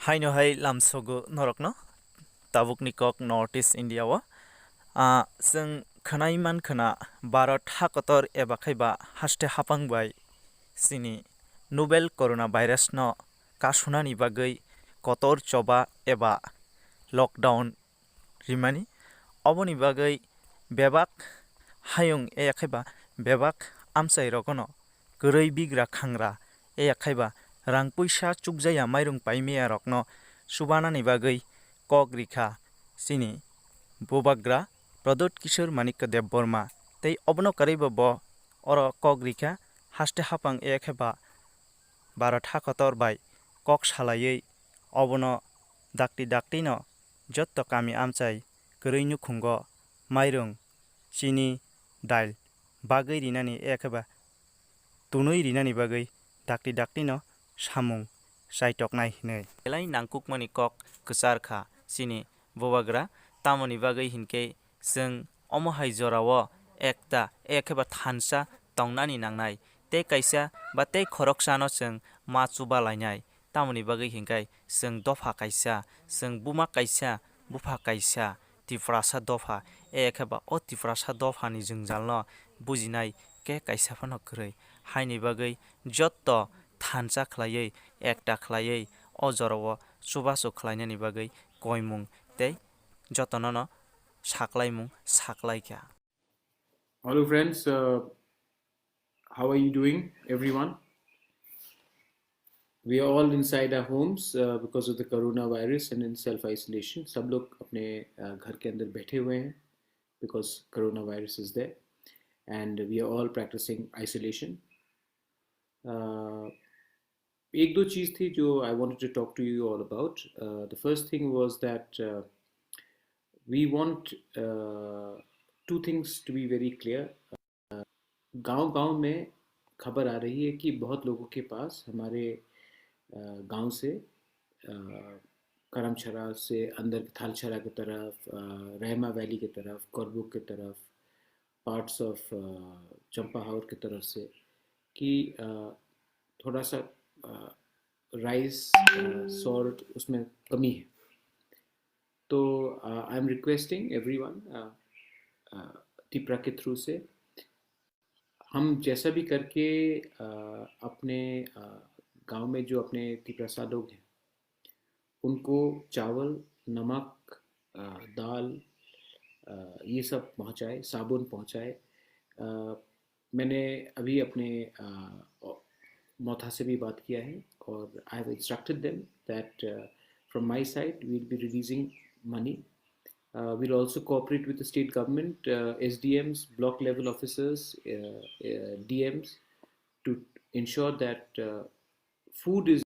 Haino hai lamsogo norokno tabukni kok North East India o जों खोनायमान खोना भारत हाकतर एबा खैबा हास्टे हापांबाय सिनि नोबेल कोरोना भाइरास न कासुनानि बागै कतर चबा एबा लकडाउन रिमानि अबनि बागै बेबाक हायुं ए खैबा बेबाक आमसाइ रगनो गोरै बिग्रा खांग्रा ए खैबा रां पैसा चुकजाया माइरं पाइमेया रकनो सुबानानि बागै कक रिखा सिनि बुबाग्रा प्रदोत किशोर मानिक देव बर्मा तै अबनो करीब ब और कक रिखा हास्टे हापां ए खैबा भारत हाकतर बाय कक सालायै अबनो दाक्ति दाक्ति न जत्त कामी आमचाइ गोरैनु खुंग माइरं सिनि दाइल बागै रिनानि ए खैबा तुनै रिनानि बागै दाक्ति दाक्ति न सामुं साइटकनाय हिनै एलाइ नांकुकमानि कक गोसारखा सिनि बुबाग्रा तामनि बागै हिनके जों अमहाय जराव एकता एखेबा थानसा तंनानि नांनाय ते काइसा बा ते खरकसानो जों मा चुबालायनाय तामनि बागै हिनकाय जों दफा काइसा जों बुमा काइसा बुफा काइसा तिफ्रासा दफा एखेबा अ तिफ्रासा दफानि जों जालनो बुजिनाय के काइसा फनो गरै हायनि बागै जत्त थानसा खलायै एकता खलायै अ जराव सुबासो खलायनायनि बागै गयमुं ते जतननो साक्लायमुं साक्लायख्या. Hello friends, how are you doing everyone? We are all inside our homes because of the coronavirus and in self-isolation. सब लोग अपने घर के अंदर बैठे हुए हैं because coronavirus is there and we are all practicing isolation. एक दो चीज़ थी जो I wanted to talk to you all about. The first thing was that we want two things to be very clear. गांव-गांव में खबर आ रही है कि बहुत लोगों के पास हमारे गांव से करमछरा से अंदर थालछरा की तरफ, रहमा वैली की तरफ, करबुक की तरफ, पार्ट्स ऑफ चंपाहाउर की तरफ से कि थोड़ा सा राइस सॉल्ट उसमें कमी है. तो I am requesting everyone Tipra के थ्रू से हम जैसा भी करके अपने गांव में जो अपने तिपरासा लोग हैं उनको चावल, नमक, दाल ये सब पहुंचाए, साबुन पहुंचाए. मैंने अभी अपने मोथा से भी बात किया है और I have instructed them that from my side we will be releasing money. We'll also cooperate with the state government, SDMs, block level officers, DMs to ensure that food is